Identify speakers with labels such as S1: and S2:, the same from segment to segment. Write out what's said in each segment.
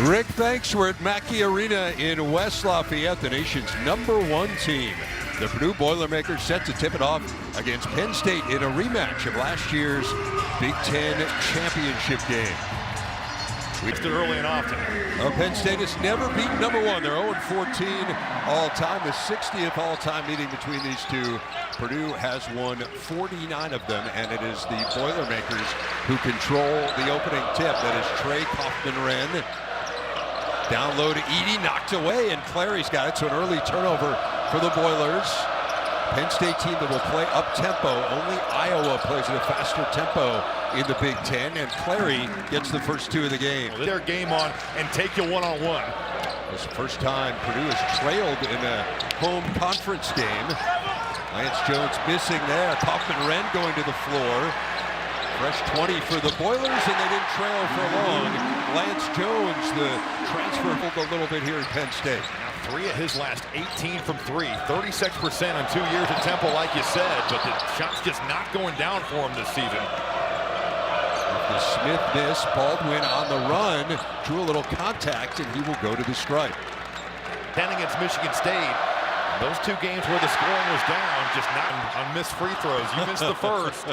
S1: Rick, thanks. We're at Mackey Arena in West Lafayette, the nation's #1 team. The Purdue Boilermakers set to tip it off against Penn State in a rematch of last year's Big Ten championship game.
S2: We did early and often.
S1: Penn State has never beaten #1. They're 0-14 all-time, the 60th all-time meeting between these two. Purdue has won 49 of them, and it is the Boilermakers who control the opening tip. That is Trey Kaufman-Renn. Down low to Edey, knocked away, and Clary's got it, so an early turnover for the Boilers. Penn State team that will play up-tempo. Only Iowa plays at a faster tempo in the Big Ten, and Clary gets the first two of the game.
S2: Their game on and take you one-on-one.
S1: It's the first time Purdue has trailed in a home conference game. Lance Jones missing there. Kaufman-Renn going to the floor. Fresh 20 for the Boilers, and they didn't trail for long. Lance Jones, the transfer, a little bit here at Penn State.
S2: Now 3 of his last 18 from 3, 36% on 2 years at Temple, like you said, but the shot's just not going down for him this season.
S1: The Smith miss, Baldwin on the run, drew a little contact, and he will go to the stripe.
S2: Penn against Michigan State. Those 2 games where the scoring was down, just not on missed free throws. You missed the first.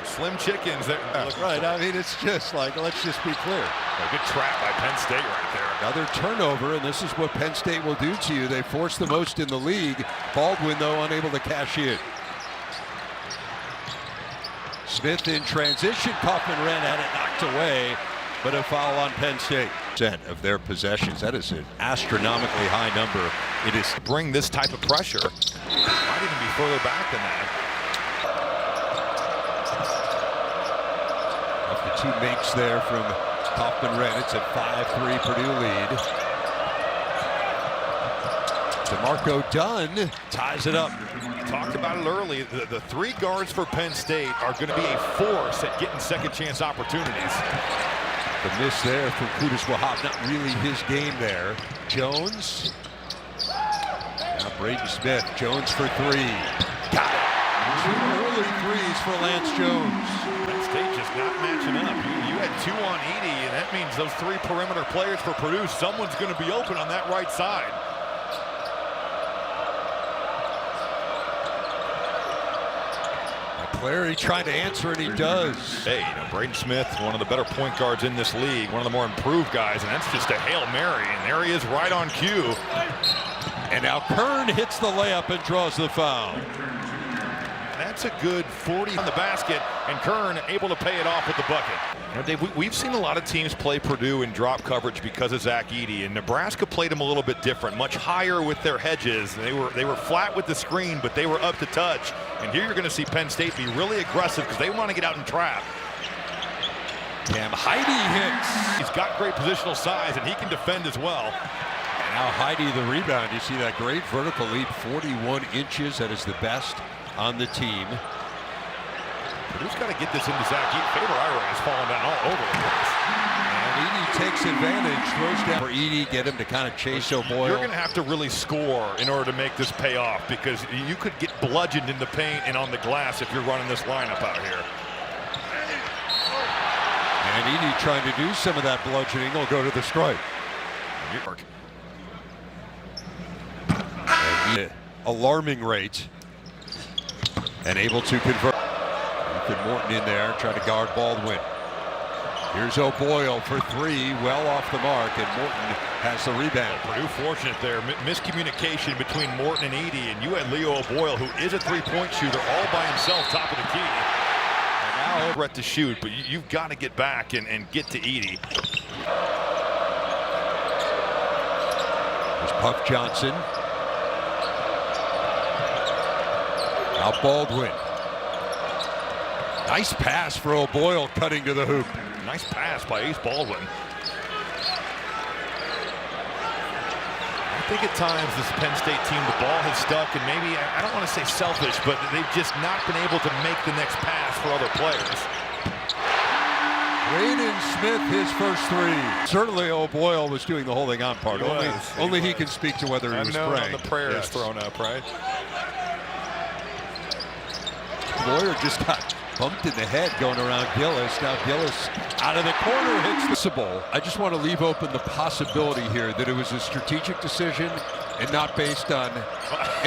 S2: Slim chickens.
S1: Right, I mean, it's just like, let's just be clear.
S2: A good trap by Penn State right there.
S1: Another turnover, and this is what Penn State will do to you. They force the most in the league. Baldwin, though, unable to cash in. Smith in transition. Kaufman-Renn had it knocked away, but a foul on Penn State. Of their possessions. That is an astronomically high number. It is
S2: to bring this type of pressure. Might even be further back than that.
S1: After 2 makes there from Kaufman-Renn, it's a 5-3 Purdue lead. DeMarco Dunn ties it up.
S2: Talked about it early. The 3 guards for Penn State are going to be a force at getting second chance opportunities.
S1: The miss there from Qudus Wahab, not really his game there. Jones. Now Braden Smith. Jones for 3. Got it. 2 early threes for Lance Jones.
S2: Penn State just not matching up. You had 2 on Edey, and that means those 3 perimeter players for Purdue, someone's going to be open on that right side.
S1: Clary trying to answer, and he does.
S2: Hey, Braden Smith, one of the better point guards in this league, one of the more improved guys, and that's just a Hail Mary, and there he is right on cue.
S1: And now Kern hits the layup and draws the foul.
S2: That's a good 40 on the basket, and Kern able to pay it off with the bucket. You know, Dave, we've seen a lot of teams play Purdue in drop coverage because of Zach Edey, and Nebraska played them a little bit different, much higher with their hedges. They were flat with the screen, but they were up to touch. And here you're going to see Penn State be really aggressive because they want to get out and trap.
S1: Cam Heide hits.
S2: He's got great positional size, and he can defend as well.
S1: And now Heide the rebound. You see that great vertical leap, 41 inches. That is the best on the team.
S2: Purdue's got to get this into Zach Edey. Favor Ira is falling down all over the place.
S1: And Edey takes advantage, throws down for Edey, get him to kind of chase O'Boyle.
S2: You're going to have to really score in order to make this pay off, because you could get bludgeoned in the paint and on the glass if you're running this lineup out here.
S1: And Edey trying to do some of that bludgeoning. Will go to the stripe. And alarming rate. And able to convert. Ethan Morton in there, trying to guard Baldwin. Here's O'Boyle for 3, well off the mark, and Morton has the rebound.
S2: Purdue fortunate there. Miscommunication between Morton and Edey, and you had Leo O'Boyle, who is a 3-point shooter, all by himself, top of the key. And now threat to shoot, but you've got to get back and get to Edey.
S1: There's Puff Johnson. Now Baldwin. Nice pass for O'Boyle, cutting to the hoop.
S2: Nice pass by Ace Baldwin. I think at times this Penn State team, the ball has stuck, and maybe, I don't want to say selfish, but they've just not been able to make the next pass for other players.
S1: Braden Smith, his first 3. Certainly O'Boyle was doing the holding on part. Only he can speak to whether he was praying.
S2: The prayer is thrown up, right?
S1: Boyer just got bumped in the head going around Gillis. Now Gillis out of the corner hits the ball. I just want to leave open the possibility here that it was a strategic decision and not based on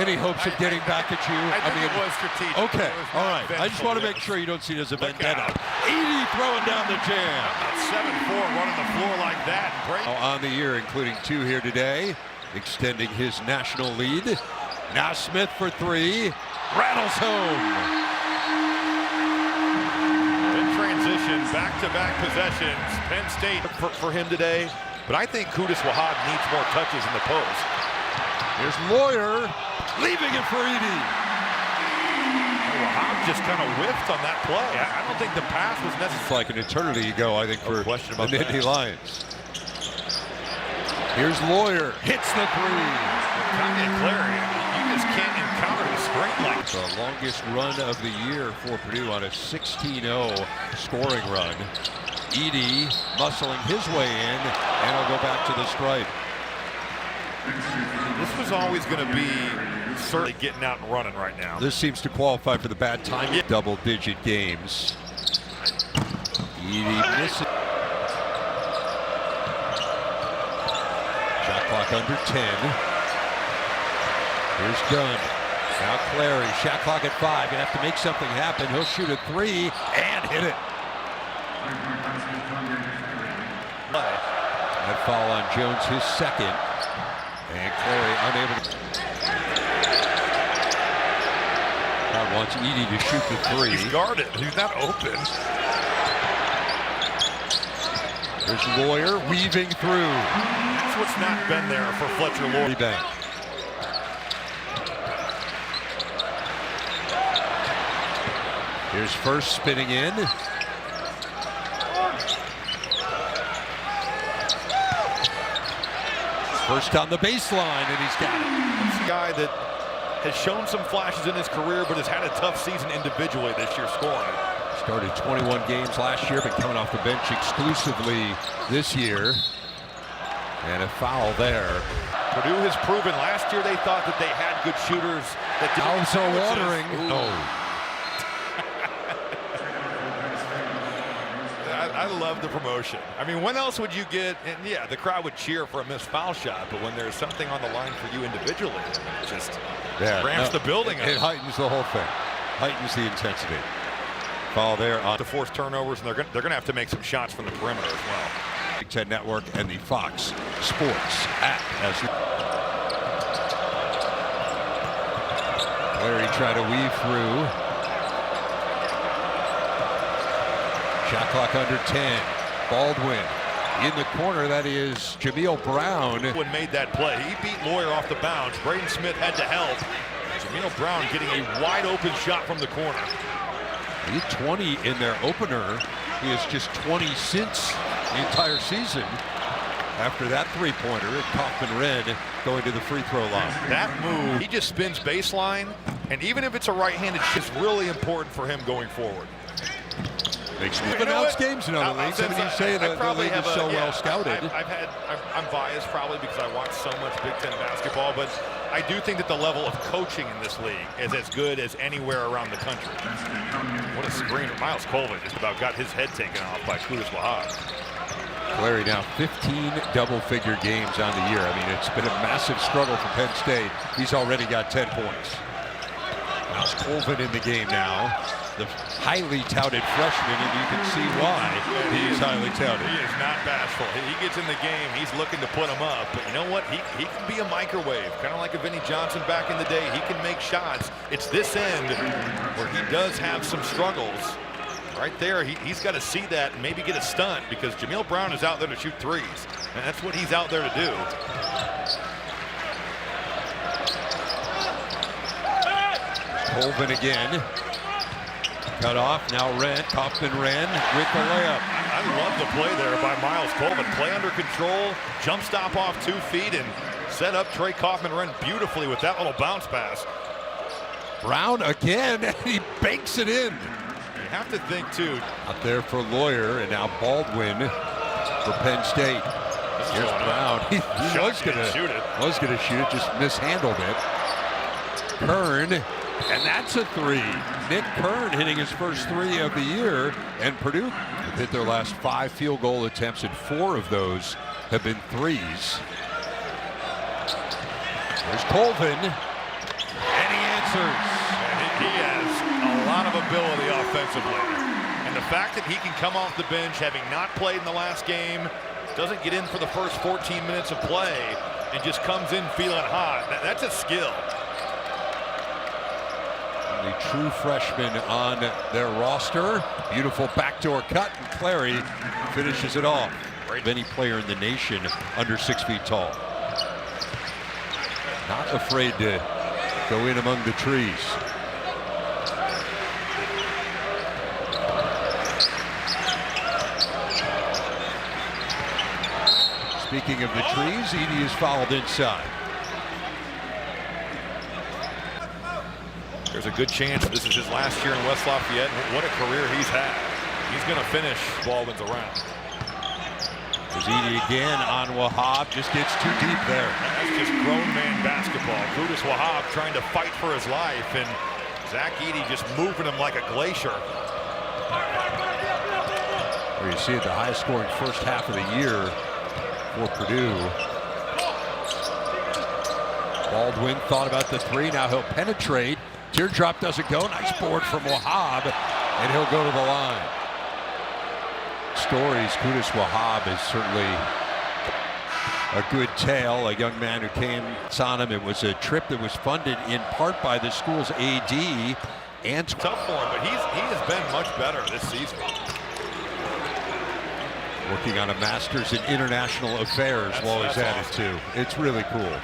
S1: any hopes of getting back at you.
S2: I mean, it was strategic.
S1: Okay, all right. I just want to make sure you don't see it as a vendetta. Edey throwing down the jam.
S2: About 7-4 running the floor like that. Great.
S1: On the year, including 2 here today, extending his national lead. Now Smith for 3, rattles home.
S2: In transition, back-to-back possessions. Penn State for him today, but I think Qudus Wahad needs more touches in the post.
S1: Here's Lawyer, leaving it for Edey.
S2: Wahad just kind of whiffed on that play. I don't think the pass was necessary.
S1: It's like an eternity ago, I think, for the Nittany Lions. Here's Lawyer, hits the 3.
S2: Kanye Clary, you just can't encounter the strength like that.
S1: The longest run of the year for Purdue on a 16-0 scoring run. Edey muscling his way in, and he'll go back to the stripe.
S2: This was always going to be certainly getting out and running right now.
S1: This seems to qualify for the bad time. Yeah. Double-digit games. Edey misses. Shot clock under 10. Here's Dunn. Now Clary. Shot clock at 5. Gonna have to make something happen. He'll shoot a 3 and hit it. That foul on Jones, his second. And Clary unable to. God wants Edey to shoot the 3.
S2: He's guarded. He's not open.
S1: There's Lawyer weaving through.
S2: That's what's not been there for Fletcher Lawyer.
S1: Rebound. Here's First spinning in. First on the baseline, and he's got it.
S2: It's a guy that has shown some flashes in his career, but has had a tough season individually this year scoring.
S1: Started 21 games last year, but coming off the bench exclusively this year. And a foul there.
S2: Purdue has proven last year they thought that they had good shooters. That
S1: mouths are watering.
S2: I love the promotion. I mean, when else would you get, and yeah, the crowd would cheer for a missed foul shot, but when there's something on the line for you individually, it just ramps the building up.
S1: It heightens the whole thing. Heightens the intensity. Foul there on
S2: to force turnovers, and they're going to have to make some shots from the perimeter as well.
S1: Big Ten Network and the Fox Sports app. Larry tried to weave through. Shot clock under 10. Baldwin in the corner. That is Jameel Brown.
S2: Baldwin made that play. He beat Lawyer off the bounce. Braden Smith had to help. Jameel Brown getting a wide open shot from the corner.
S1: He had 20 in their opener. He has just 20 since the entire season. After that three-pointer, Kaufman-Renn going to the free throw line.
S2: That move, he just spins baseline, and even if it's a right-handed shot, it's really important for him going forward.
S1: Makes me announced games in other leagues. I mean, you say that the league is so well scouted.
S2: I'm biased probably because I watch so much Big Ten basketball, but I do think that the level of coaching in this league is as good as anywhere around the country. What a screener. Miles Colvin just about got his head taken off by Qudus Wahad.
S1: Clary now 15 double-figure games on the year. I mean, it's been a massive struggle for Penn State. He's already got 10 points. Miles Colvin in the game now. The highly touted freshman, and you can see why he's highly touted.
S2: He is not bashful. He gets in the game, he's looking to put him up. But you know what? He can be a microwave, kind of like a Vinnie Johnson back in the day. He can make shots. It's this end where he does have some struggles. Right there, he's got to see that and maybe get a stunt, because Jameel Brown is out there to shoot threes, and that's what he's out there to do.
S1: Colvin again. Cut off, now Kaufman-Renn with the layup.
S2: I love the play there by Miles Colvin. Play under control, jump stop off 2 feet, and set up Trey Kaufman-Renn beautifully with that little bounce pass.
S1: Brown again, and he banks it in.
S2: You have to think, too.
S1: Out there for Lawyer, and now Baldwin for Penn State. Here's Brown. He was going to shoot it, just mishandled it. Kern And that's a three. Nick Kern hitting his first three of the year. And Purdue hit their last 5 field goal attempts, and 4 of those have been threes. There's Colvin. And he answers.
S2: And he has a lot of ability offensively. And the fact that he can come off the bench, having not played in the last game, doesn't get in for the first 14 minutes of play, and just comes in feeling hot, that's a skill.
S1: The true freshman on their roster. Beautiful backdoor cut, and Clary finishes it off. Any player in the nation under 6 feet tall. Not afraid to go in among the trees. Speaking of the trees, Edey is fouled inside.
S2: There's a good chance this is his last year in West Lafayette. What a career he's had. He's going to finish Baldwin's around.
S1: There's Edey again on Wahab. Just gets too deep there.
S2: That's just grown man basketball. Qudus Wahab trying to fight for his life, and Zach Edey just moving him like a glacier.
S1: Where you see it, the highest scoring first half of the year for Purdue. Baldwin thought about the three. Now he'll penetrate. Teardrop doesn't go. Nice board from Wahab, and he'll go to the line. Stories, Qudus Wahab is certainly a good tale. A young man who came on him. It was a trip that was funded in part by the school's AD. And
S2: tough for him, but he has been much better this season.
S1: Working on a master's in international affairs while he's at it too. It's really cool.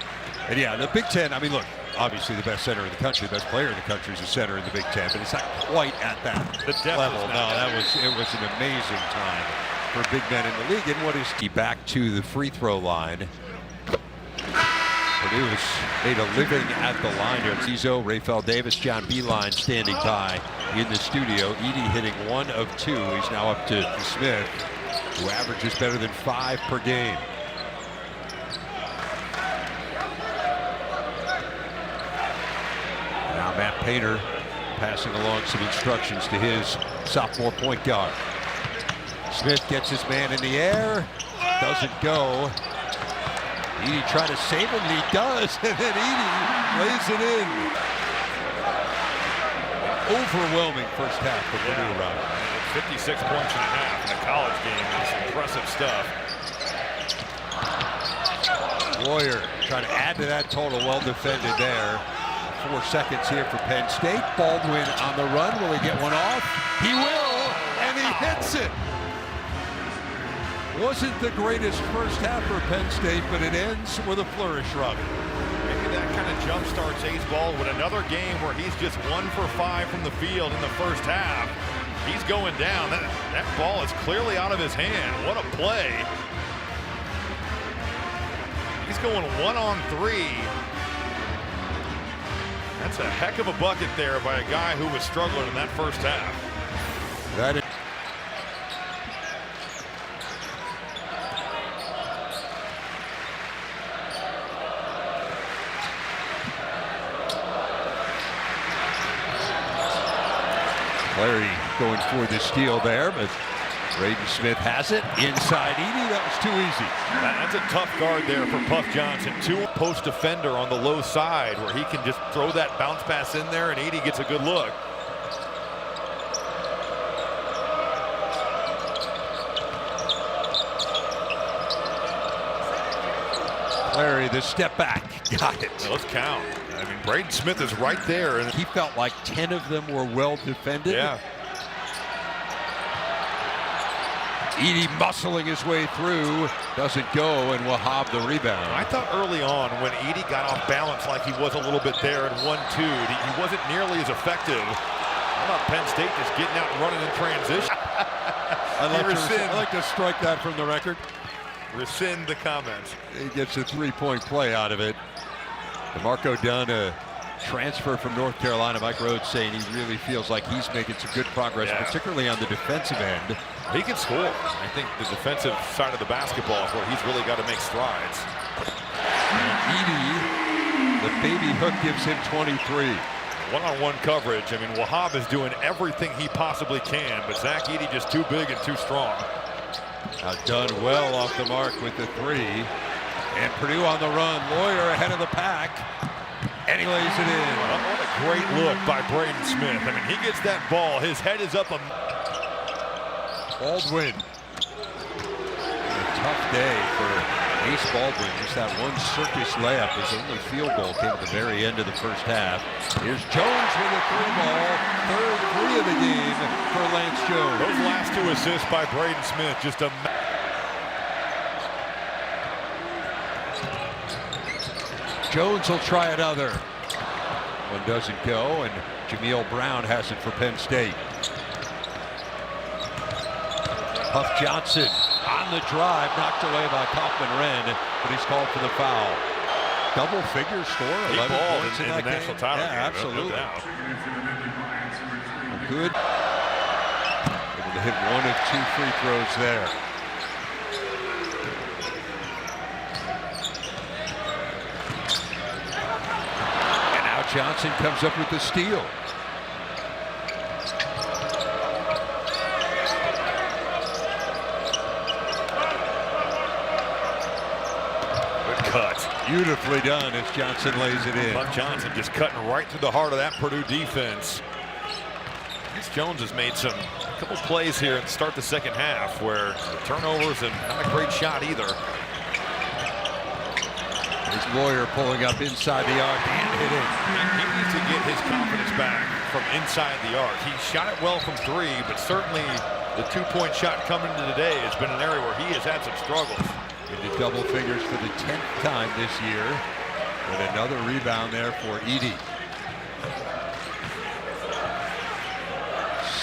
S1: And yeah, the Big Ten, I mean, look, obviously the best center in the country, the best player in the country is a center in the Big Ten, but it's not quite at that level. No, it was an amazing time for big men in the league. And what is he back to the free throw line? Purdue has made a living at the line here. Cizo, Rafael Davis, John Beilein standing by in the studio. Edey hitting 1 of 2. He's now up to Smith, who averages better than 5 per game. Now Matt Painter passing along some instructions to his sophomore point guard. Smith gets his man in the air, doesn't go. Edey trying to save him, and he does, and then Edey lays it in. Overwhelming first half for Purdue, Rob.
S2: 56 points and a half in a college game is impressive stuff.
S1: Warrior trying to add to that total, well defended there. 4 seconds here for Penn State. Baldwin on the run. Will he get one off? He will, and he hits it. Wasn't the greatest first half for Penn State, but it ends with a flourish, Robbie.
S2: Maybe that kind of jump starts Ace Baldwin. Another game where he's just 1 for 5 from the field in the first half. He's going down. That ball is clearly out of his hand. What a play. He's going 1 on 3. That's a heck of a bucket there by a guy who was struggling in that first half.
S1: That is Clary going for the steal there, but Braden Smith has it inside Edey. That was too easy.
S2: That's a tough guard there for Puff Johnson. 2 post defender on the low side where he can just throw that bounce pass in there, and Edey gets a good look.
S1: Clary, the step back. Got it.
S2: Now let's count. I mean, Braden Smith is right there. And
S1: he felt like 10 of them were well defended.
S2: Yeah.
S1: Edey muscling his way through, doesn't go, and Wahab the rebound.
S2: I thought early on when Edey got off balance like he was a little bit there in 1-2, he wasn't nearly as effective. How about Penn State just getting out and running in transition?
S1: I'd like to strike that from the record.
S2: Rescind the comments.
S1: He gets a 3-point play out of it. DeMarco Dunn, a transfer from North Carolina. Mike Rhodes saying he really feels like he's making some good progress, particularly on the defensive end.
S2: He can score. I think the defensive side of the basketball is where he's really got to make strides.
S1: And Edey, the baby hook gives him 23.
S2: one-on-one coverage. I mean, Wahab is doing everything he possibly can, but Zach Edey just too big and too strong.
S1: Done well off the mark with the three. And Purdue on the run. Lawyer ahead of the pack. And he lays it in.
S2: What a great look by Braden Smith. I mean, he gets that ball. His head is up.
S1: Baldwin. A tough day for Ace Baldwin. Just that one circus layup. His only field goal came at the very end of the first half. Here's Jones with a three ball. Third three of the game for Lance Jones.
S2: Those last two assists by Braden Smith, just a...
S1: Jones will try another. One doesn't go, and Jameel Brown has it for Penn State. Huff Johnson on the drive, knocked away by Kaufman-Renn, but he's called for the foul. Double figure score, 11 points in that
S2: the national title game.
S1: Yeah, absolutely.
S2: No doubt.
S1: Good. Able to hit one of two free throws there. And now Johnson comes up with the steal.
S2: Cut.
S1: Beautifully done as Johnson lays it in.
S2: Buck Johnson just cutting right through the heart of that Purdue defense. Jones has made a couple plays here at the start of the second half where the turnovers and not a great shot either.
S1: His Lawyer pulling up inside the arc and hitting.
S2: He needs to get his confidence back from inside the arc. He shot it well from three, but certainly the two-point shot coming into today has been an area where he has had some struggles.
S1: Into double figures for the 10th time this year. And another rebound there for Edey.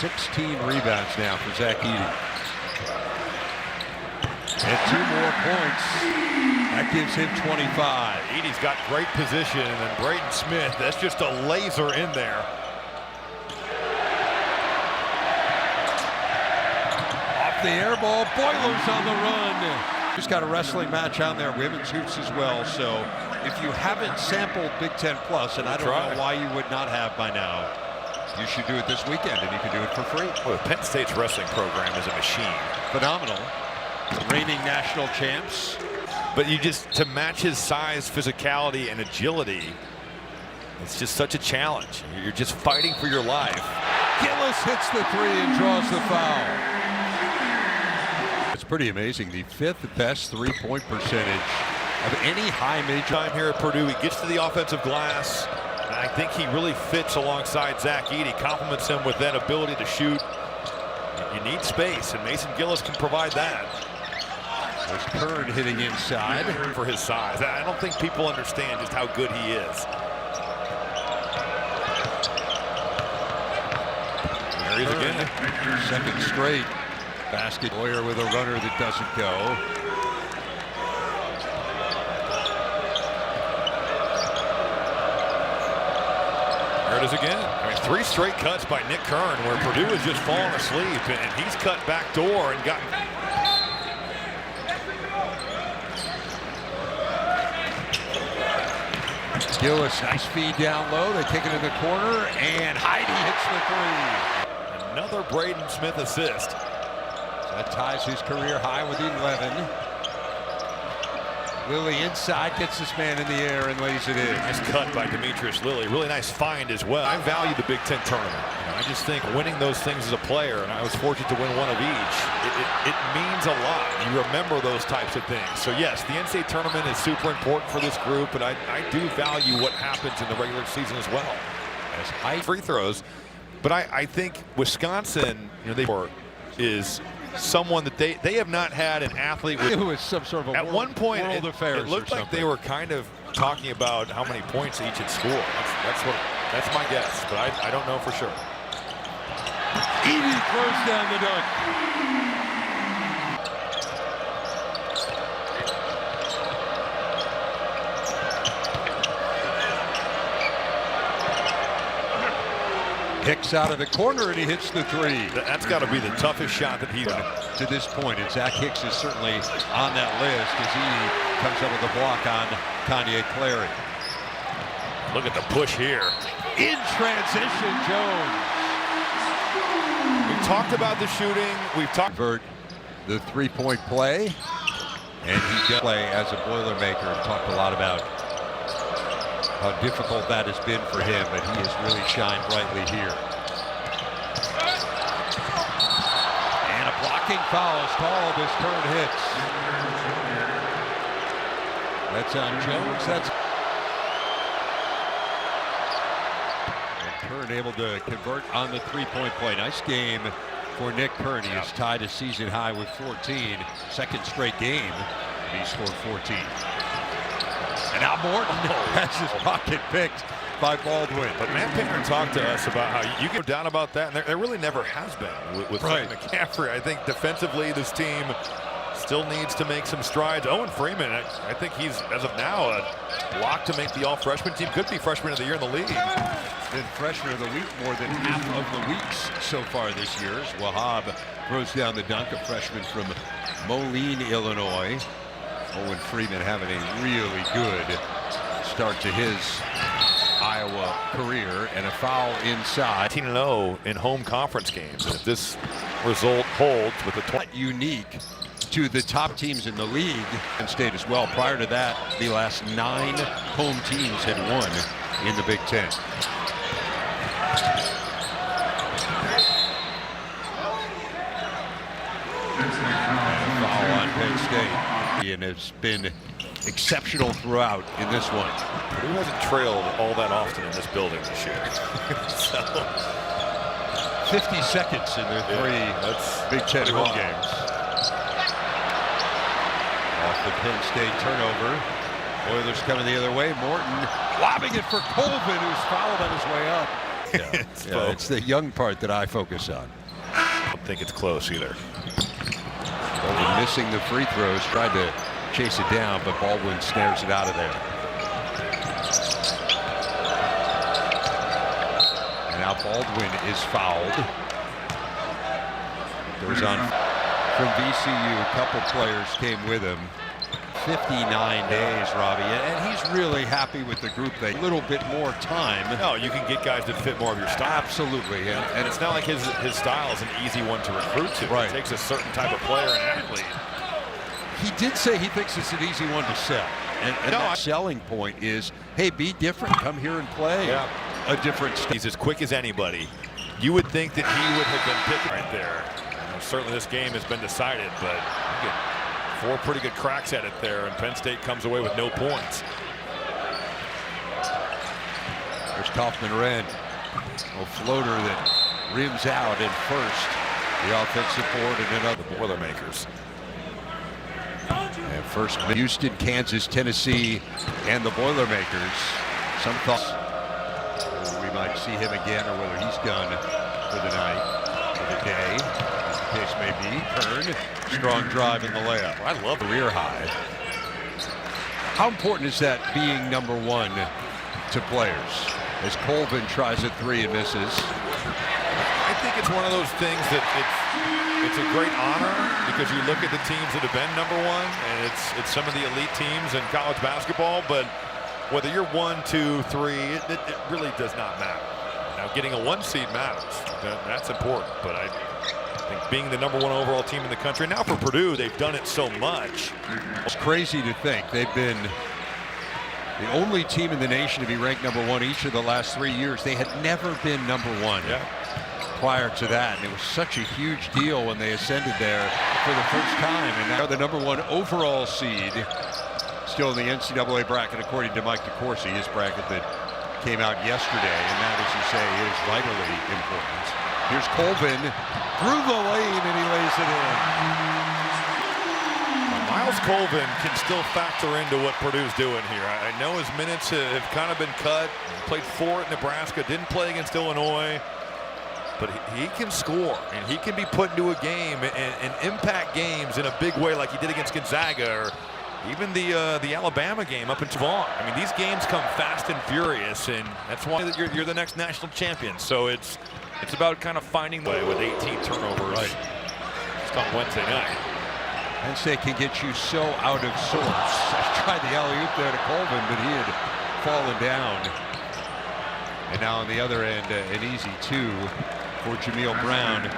S1: 16 rebounds now for Zach Edey. And 2 more points. That gives him 25.
S2: Edey's got great position, and then Braden Smith, that's just a laser in there.
S1: Off the air ball, Boilers on the run. Just got a wrestling match on there, women's hoops as well. So if you haven't sampled Big Ten Plus, and I don't know why you would not have by now, you should do it this weekend, and you can do it for free.
S2: Well, Penn State's wrestling program is a machine.
S1: Phenomenal. Reigning national champs.
S2: But you just, to match his size, physicality, and agility, it's just such a challenge. You're just fighting for your life.
S1: Gillis hits the three and draws the foul. It's pretty amazing. The 5th best three-point percentage of any high major.
S2: Time here at Purdue, he gets to the offensive glass, and I think he really fits alongside Zach Edey, complements him with that ability to shoot. You need space, and Mason Gillis can provide that.
S1: There's Kern hitting inside.
S2: For his size. I don't think people understand just how good he is. There he is again.
S1: Second straight basket. Lawyer with a runner that doesn't go.
S2: There it is again. I mean, 3 straight cuts by Nick Kern where Purdue is just falling asleep, and he's cut back door and gotten.
S1: Gillis, nice feed down low. They kick it in the corner, and Heidi hits the 3.
S2: Another Braden Smith assist.
S1: So that ties his career high with 11. Lilly inside, gets this man in the air and lays it in.
S2: Nice cut by Demetrius Lilly. Really nice find as well. I value the Big Ten tournament. I just think winning those things as a player, and I was fortunate to win one of each, it means a lot. You remember those types of things. So yes, the NCAA tournament is super important for this group, but I do value what happens in the regular season as well. As high free throws, but I think Wisconsin, they is someone that they have not had an athlete with.
S1: It was some sort of a
S2: at one point
S1: it
S2: looked like they were kind of talking about how many points each had scored. That's my guess, but I don't know for sure.
S1: Edey throws down the dunk. Hicks out of the corner, and he hits the 3.
S2: That's got to be the toughest shot that he's done
S1: to this point. And Zach Hicks is certainly on that list as he comes up with a block on Kanye Clary.
S2: Look at the push here.
S1: In transition, Jones.
S2: We've talked about the shooting. We've talked
S1: Convert the three-point play, and he does play as a Boilermaker. Talked a lot about how difficult that has been for him, but he has really shined brightly here. And a blocking foul is called as Kern hits. That's on Jones. That's and Kern able to convert on the three-point play. Nice game for Nick Kern. He has tied a season high with 14. Second straight game, he scored 14. And now Morton has his pocket picked by Baldwin.
S2: But Matt Penn talked to us about how you get down about that, and there really never has been with
S1: Right.
S2: McCaffrey. I think defensively this team still needs to make some strides. Owen Freeman, I think he's, as of now, a lock to make the all-freshman team. Could be freshman of the year in the league.
S1: Been freshman of the week more than half of the weeks so far this year. As Wahab throws down the dunk, a freshman from Moline, Illinois. Owen Freeman having a really good start to his Iowa career, and a foul inside.
S2: 18-0 in home conference games. And if this result holds with the
S1: unique to the top teams in the league, and State as well. Prior to that, the last 9 home teams had won in the Big Ten. Foul on Penn State. And has been exceptional throughout in this one.
S2: Purdue hasn't trailed all that often in this building this year. So
S1: 50 seconds in their 3 Big Ten home games. Off the Penn State turnover. Oilers coming the other way. Morton lobbing it for Colvin, who's fouled on his way up. Yeah, it's the young part that I focus on.
S2: I don't think it's close either.
S1: Baldwin missing the free throws, tried to chase it down, but Baldwin snares it out of there. And now Baldwin is fouled. Goes on from VCU. A couple players came with him. 59 days, Robbie, and he's really happy with the group. A little bit more time.
S2: No, you can get guys that fit more of your style.
S1: Absolutely,
S2: and it's not like his style is an easy one to recruit to.
S1: Right.
S2: It takes a certain type of player and athlete.
S1: He did say he thinks it's an easy one to sell. And
S2: no,
S1: the selling point is, hey, be different. Come here and play a different style.
S2: He's as quick as anybody. You would think that he would have been picked right there. Certainly this game has been decided, but you get 4 pretty good cracks at it there, and Penn State comes away with no points.
S1: There's Kaufman-Wren. A floater that rims out at first. The offensive board and another
S2: Boilermakers.
S1: And first, Houston, Kansas, Tennessee, and the Boilermakers. Some thoughts we might see him again, or whether he's done for the night, for the day, as the case may be. Kern, strong drive in the layup. I love the rear high. How important is that, being #1 to players? As Colvin tries a 3 and misses.
S2: I think it's one of those things that it's a great honor, because you look at the teams that have been #1, and it's some of the elite teams in college basketball, but whether you're 1, 2, 3, it really does not matter. Now, getting a 1 seed matters. That's important, but I think being the #1 overall team in the country, now for Purdue, they've done it so much.
S1: It's crazy to think they've been the only team in the nation to be ranked #1 each of the last 3 years. They had never been #1 prior to that, and it was such a huge deal when they ascended there for the first time. And now the #1 overall seed, still in the NCAA bracket, according to Mike DeCourcy, his bracket that came out yesterday, and that, as you say, is vitally important. Here's Colvin through the lane, and he lays it in.
S2: Miles Colvin can still factor into what Purdue's doing here. I know his minutes have kind of been cut. Played 4 at Nebraska, didn't play against Illinois, but he can score, and he can be put into a game and impact games in a big way, like he did against Gonzaga, or even the Alabama game up in Vaughn. I mean, these games come fast and furious, and that's why you're the next national champion. So it's about kind of finding the way with 18 turnovers just on Wednesday night.
S1: Penn State can get you so out of sorts. I tried the alley-oop there to Colvin, but he had fallen down. And now on the other end, an easy 2 for Jameel Brown.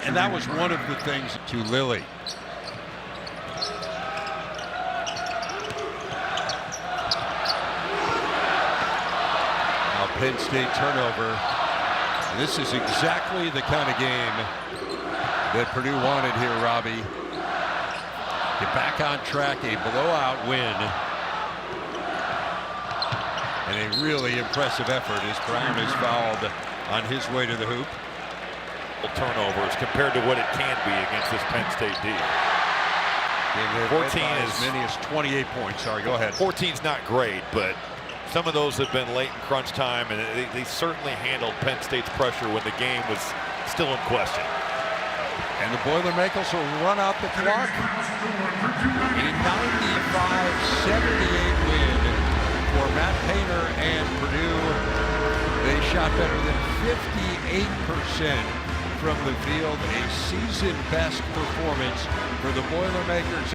S1: And that was one of the things to Lilly. Now Penn State turnover. And this is exactly the kind of game that Purdue wanted here, Robbie. Get back on track, a blowout win. And a really impressive effort as Brown is fouled on his way to the hoop.
S2: Turnovers compared to what it can be against this Penn State D. 14 is
S1: as many as 28 points. Sorry, go ahead.
S2: 14's not great, but some of those have been late in crunch time, and they certainly handled Penn State's pressure when the game was still in question.
S1: And the Boilermakers will run out the clock. A 95-78 win for Matt Painter and Purdue. They shot better than 58% from the field. A season best performance for the Boilermakers.